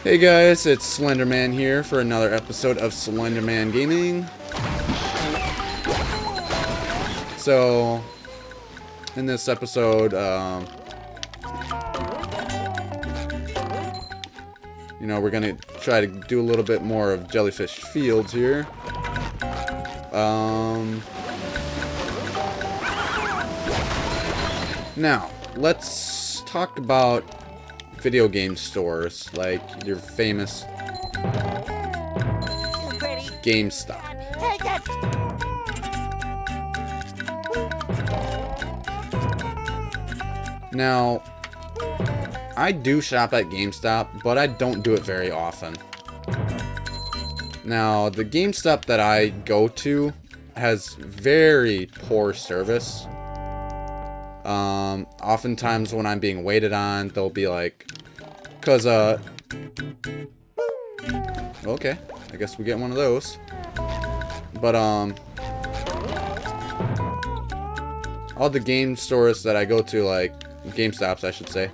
Hey guys, it's Slenderman here for another episode of Slenderman Gaming. So, in this episode, we're gonna try to do a little bit more of Jellyfish Fields here. Now, let's talk about video game stores, like your famous Gamestop. Now, I do shop at GameStop, but I don't do it very often. Now, the GameStop that I go to has very poor service. Oftentimes when I'm being waited on, they'll be like, okay, I guess we get one of those. But, all the game stores that I go to, like, GameStops, I should say,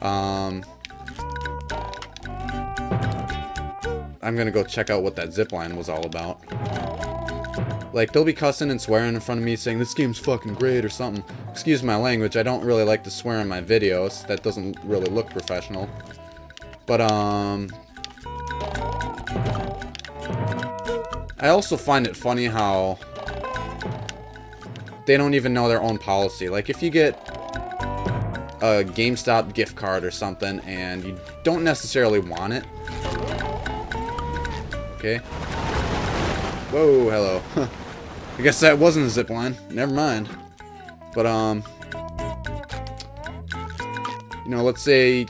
I'm gonna go check out what that zipline was all about. Like, they'll be cussing and swearing in front of me saying, this game's fucking great or something. Excuse my language, I don't really like to swear in my videos. That doesn't really look professional. But, I also find it funny how they don't even know their own policy. Like, if you get a GameStop gift card or something and you don't necessarily want it. Okay. Whoa, hello. I guess that wasn't a zipline. Never mind. But, let's say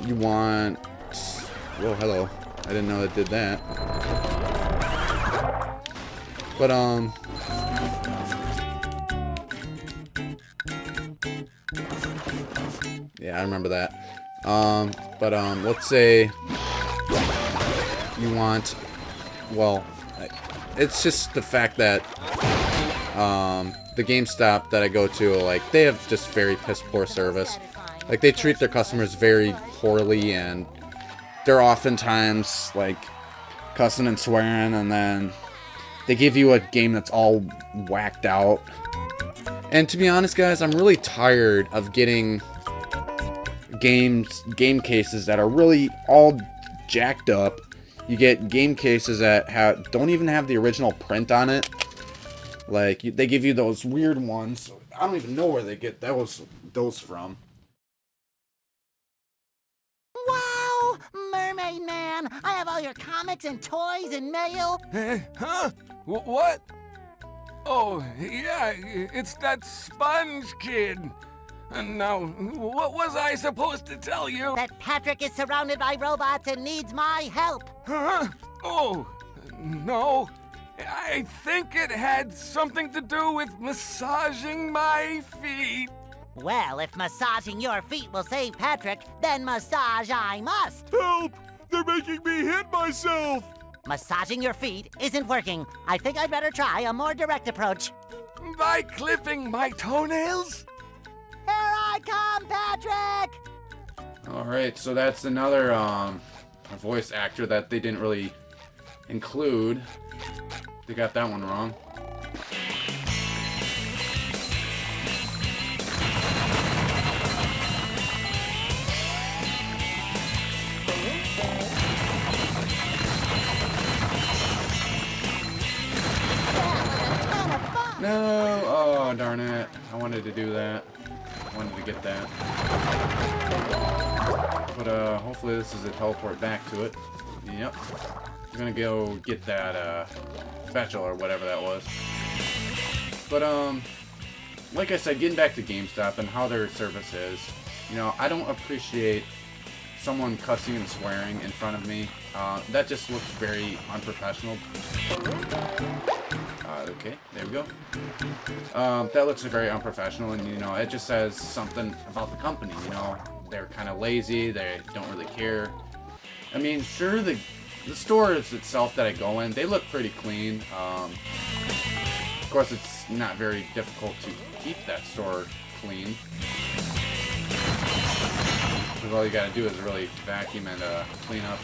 you want... Whoa, hello. I didn't know it did that. But, yeah, I remember that. Let's say you want... Well, it's just the fact that the GameStop that I go to, like, they have just very piss poor service. Like, they treat their customers very poorly, and they're oftentimes, like, cussing and swearing, and then they give you a game that's all whacked out. And to be honest, guys, I'm really tired of getting game cases that are really all jacked up. You get game cases that don't even have the original print on it. Like, they give you those weird ones. I don't even know where they get those from. Wow! Mermaid Man! I have all your comics and toys and mail! Huh? What? Oh, yeah, it's that Sponge Kid. And now, what was I supposed to tell you? That Patrick is surrounded by robots and needs my help! Huh? Oh, no. I think it had something to do with massaging my feet. Well, if massaging your feet will save Patrick, then massage I must! Help! They're making me hit myself! Massaging your feet isn't working. I think I'd better try a more direct approach. By clipping my toenails? Here I come, Patrick! Alright, so that's another voice actor that they didn't really include. They got that one wrong. No! Oh, darn it. I wanted to do that. I wanted to get that. But, hopefully this is a teleport back to it. Yep. I'm gonna go get that, spatula or whatever that was. But, like I said, getting back to GameStop and how their service is, I don't appreciate someone cussing and swearing in front of me. That just looks very unprofessional. Okay, there we go. That looks very unprofessional, and, it just says something about the company, They're kind of lazy, they don't really care. I mean, sure, the stores itself that I go in, they look pretty clean. Of course, it's not very difficult to keep that store clean. Because all you gotta do is really vacuum and clean up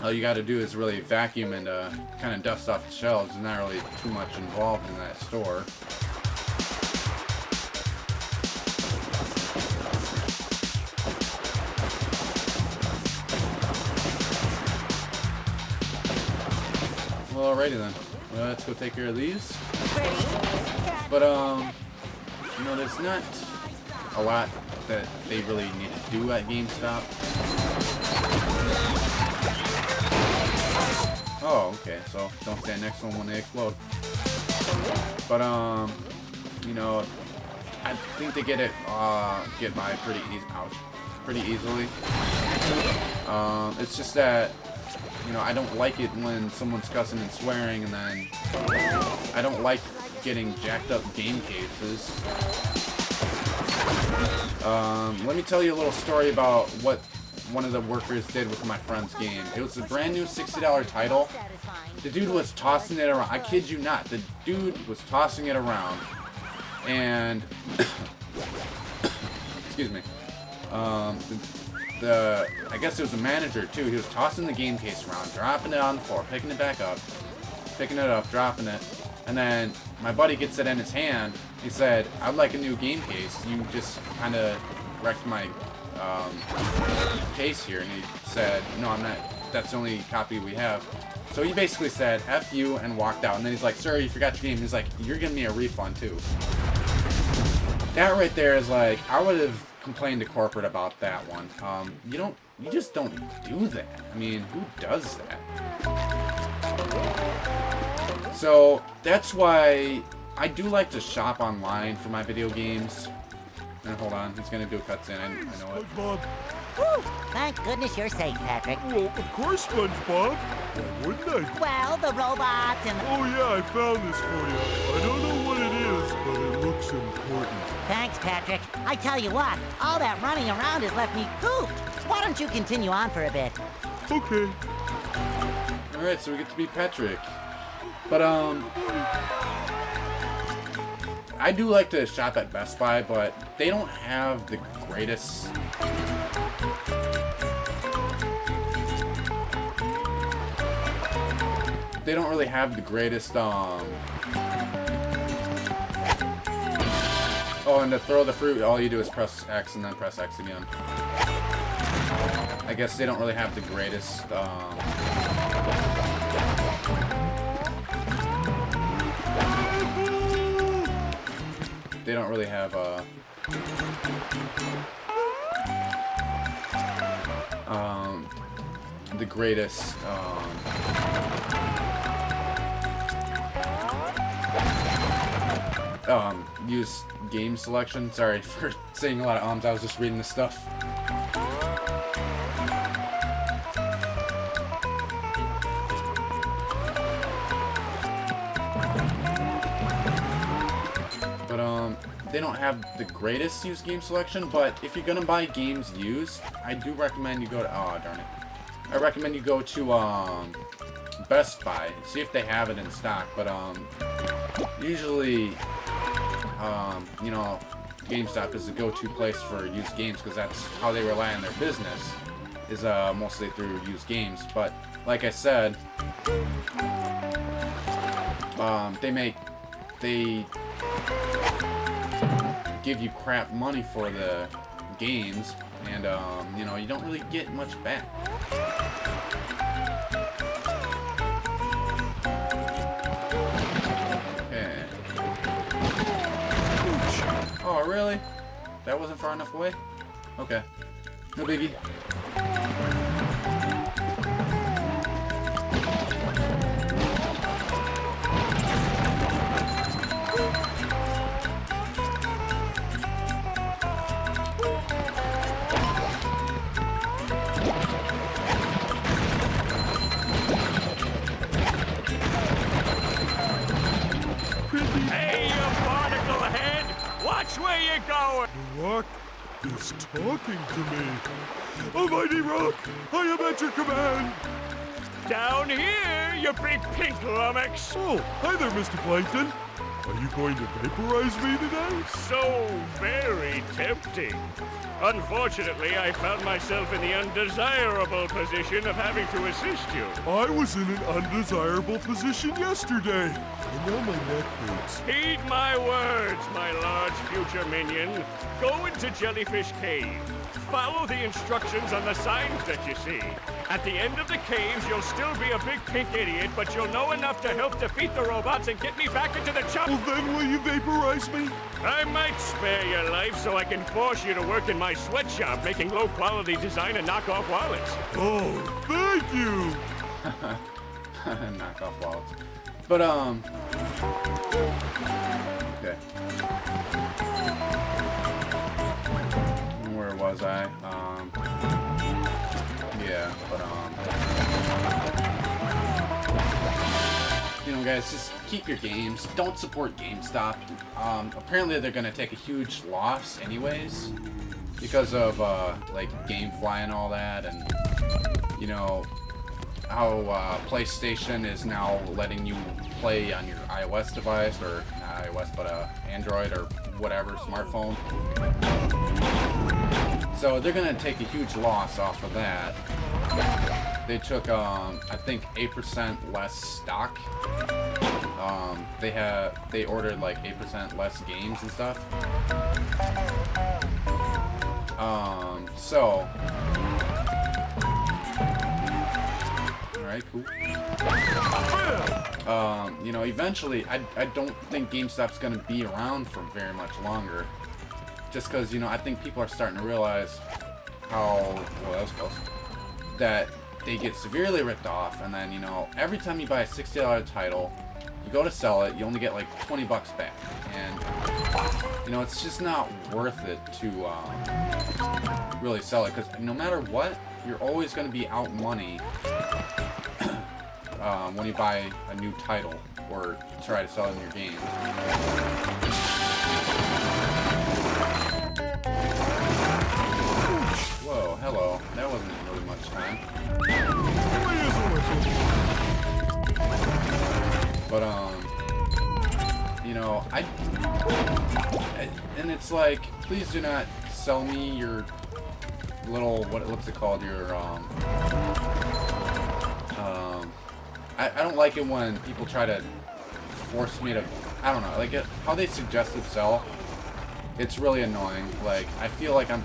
all you gotta do is really vacuum and kind of dust off the shelves. There's not really too much involved in that store. Well, alrighty then. Let's go take care of these. But you know, there's not a lot that they really need to do at GameStop. Oh, okay, so don't stand next to them when they explode. But you know, I think they get by pretty easily. It's just that, you know, I don't like it when someone's cussing and swearing, and then I don't like getting jacked up game cases. Let me tell you a little story about what one of the workers did with my friend's game. It was a brand new $60 title. The dude was tossing it around. I kid you not. The dude was tossing it around. And excuse me. I guess it was a manager too. He was tossing the game case around, dropping it on the floor, picking it back up, picking it up, dropping it. And then my buddy gets it in his hand. He said, "I'd like a new game case. You just kind of wrecked my case here." And he said, "No, I'm not. That's the only copy we have." So he basically said, "F you," and walked out. And then he's like, "Sir, you forgot your game." He's like, "You're giving me a refund too." That right there is like, I would have complained to corporate about that one. You just don't do that. I mean, who does that? So that's why I do like to shop online for my video games. And hold on, he's gonna do a cutscene. I know it. SpongeBob. Whew, thank goodness you're safe, Patrick. Well, of course, SpongeBob. Why wouldn't I? Well, the robots and... Oh yeah, I found this for you. I don't know what it is, but it looks important. Thanks, Patrick. I tell you what, all that running around has left me pooped. Why don't you continue on for a bit? Okay. Alright, so we get to be Patrick. But, I do like to shop at Best Buy, but they don't have the greatest... They don't really have the greatest, Oh, and to throw the fruit, all you do is press X and then press X again. I guess they don't really have the greatest, they don't really have the greatest use game selection. Sorry for saying a lot of ums. I was just reading this stuff. They don't have the greatest used game selection, but if you're gonna buy games used, I do recommend you go to, oh darn it, I recommend you go to Best Buy, see if they have it in stock. But usually you know, GameStop is the go-to place for used games, because that's how they rely on their business, is mostly through used games. But like I said, they give you crap money for the games, and you know, you don't really get much back. Okay. Oh, really? That wasn't far enough away? Okay. No biggie. Where you going? The rock is talking to me. Almighty Rock, I am at your command. Down here, you big pink lummox. Oh, hi there, Mr. Plankton. Are you going to vaporize me today? So very tempting. Unfortunately, I found myself in the undesirable position of having to assist you. I was in an undesirable position yesterday, and now my neck hurts. Heed my words, my large future minion. Go into Jellyfish Cave. Follow the instructions on the signs that you see. At the end of the caves, you'll still be a big pink idiot, but you'll know enough to help defeat the robots and get me back into the chop. Well, then will you vaporize me? I might spare your life so I can force you to work in my sweatshop making low-quality design and knockoff wallets. Oh, thank you! Knock off wallets. But, okay. Where was I? Yeah, but, you know, guys, just keep your games. Don't support GameStop. Apparently they're gonna take a huge loss anyways because of, like, GameFly and all that, and, you know, how, PlayStation is now letting you play on your iOS device, or not iOS, but, Android or whatever, smartphone. So they're gonna take a huge loss off of that. They took, I think 8% less stock. They ordered like 8% less games and stuff. So, alright, cool. You know, eventually, I don't think GameStop's gonna be around for very much longer. Just because, you know, I think people are starting to realize how, well, that was close, that they get severely ripped off, and then, you know, every time you buy a $60 title, you go to sell it, you only get like 20 bucks back, and, you know, it's just not worth it to really sell it, because no matter what, you're always going to be out money when you buy a new title, or try to sell it in your game. Whoa, hello. That wasn't really much time. But, you know, and it's like, please do not sell me your little, what's it called, your, I don't like it when people try to force me to, I don't know, like, how they suggested sell. It's really annoying. Like, I feel like I'm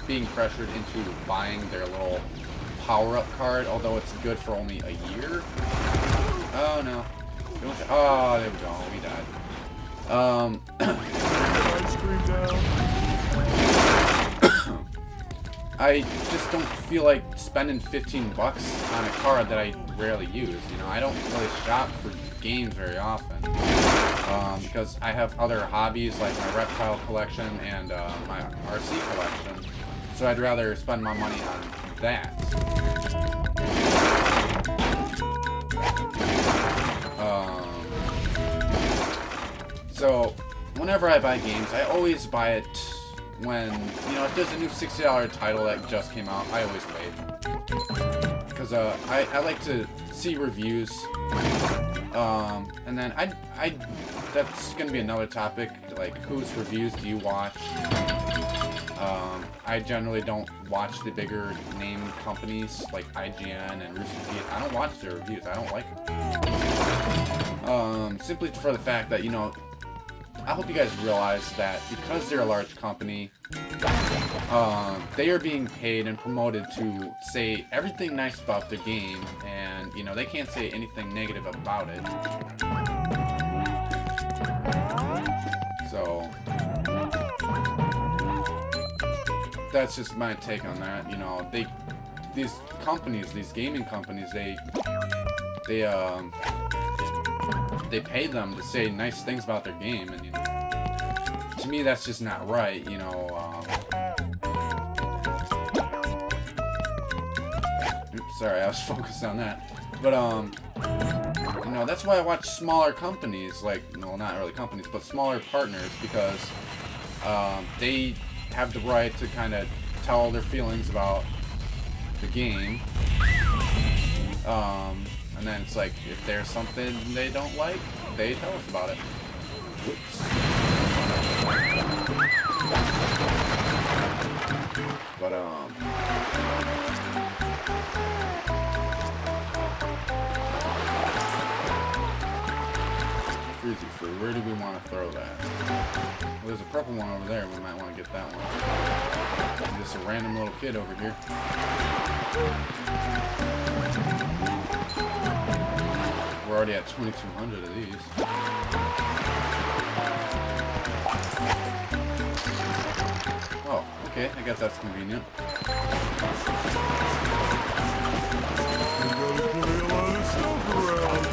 being pressured into buying their little power-up card, although it's good for only a year. Oh, no. Oh, there we go. We died. Ice cream down. I just don't feel like spending 15 bucks on a card that I rarely use. You know, I don't really shop for games very often. Because I have other hobbies like my reptile collection and my RC collection, so I'd rather spend my money on that. So whenever I buy games, I always buy it when, you know, if there's a new $60 title that just came out, I always wait. Because I like to see reviews. And then that's gonna be another topic, like whose reviews do you watch? I generally don't watch the bigger name companies like IGN and Rooster Teeth. I don't watch their reviews. I don't like them. Simply for the fact that, you know, I hope you guys realize that because they're a large company, they are being paid and promoted to say everything nice about the game, and, you know, they can't say anything negative about it. So, that's just my take on that. You know, these companies, these gaming companies, they pay them to say nice things about their game, and, you know, to me that's just not right, you know. Oops, sorry, I was focused on that. But, you know, that's why I watch smaller companies, like, well, not really companies, but smaller partners, because they have the right to kind of tell their feelings about the game. And then it's like, if there's something they don't like, they tell us about it. Whoops. But, Freezy Fruit, where do we want to throw that? Well, there's a purple one over there, we might want to get that one. Just a random little kid over here. We're already at 2,200 of these. Oh, okay, I guess that's convenient. You gotta play a lot of stuff around.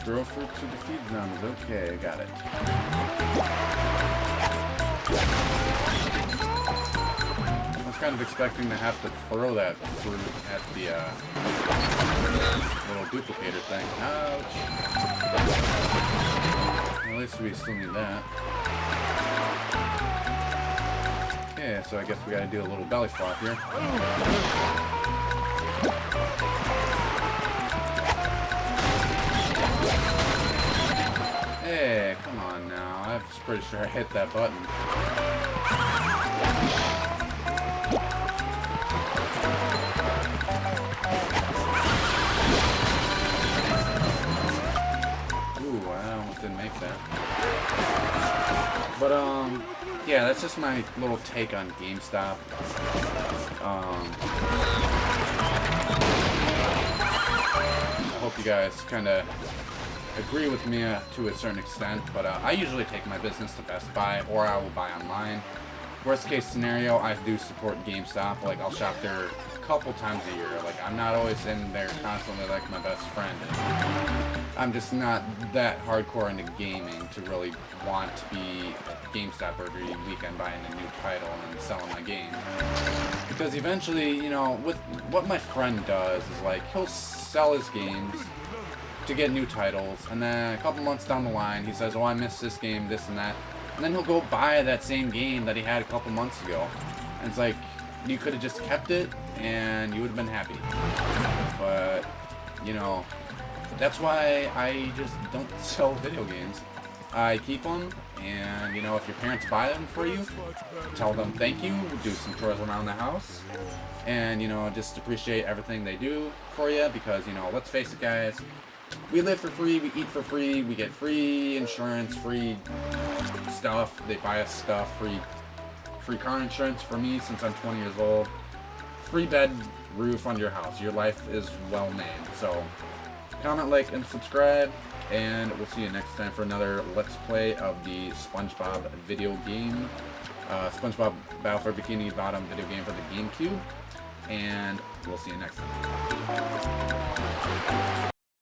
Throw fruit to defeat zombies. Okay, I got it. I was kind of expecting to have to throw that fruit at the little duplicator thing. Ouch. Well, at least we still need that. Okay, so I guess we gotta do a little belly flop here. Hey, come on now. I was pretty sure I hit that button. Ooh, I almost didn't make that. But, yeah, that's just my little take on GameStop. I hope you guys kind of agree with me to a certain extent, but I usually take my business to Best Buy, or I will buy online. Worst case scenario, I do support GameStop. Like, I'll shop there a couple times a year. Like, I'm not always in there constantly like my best friend. And I'm just not that hardcore into gaming to really want to be at GameStop every weekend buying a new title and selling my games. Because eventually, you know, with what my friend does is, like, he'll sell his games to get new titles, and then a couple months down the line he says, oh, I missed this game, this and that, and then he'll go buy that same game that he had a couple months ago, and it's like, you could have just kept it and you would have been happy. But, you know, that's why I just don't sell video games. I keep them, and, you know, if your parents buy them for you, tell them thank you, do some chores around the house, and, you know, just appreciate everything they do for you, because, you know, let's face it, guys, we live for free, we eat for free, we get free insurance, free stuff, they buy us stuff, free car insurance for me since I'm 20 years old, free bed, roof on your house. Your life is well named. So comment, like, and subscribe, and we'll see you next time for another Let's Play of the Spongebob video game. Spongebob Battle for Bikini Bottom video game for the GameCube, and we'll see you next time.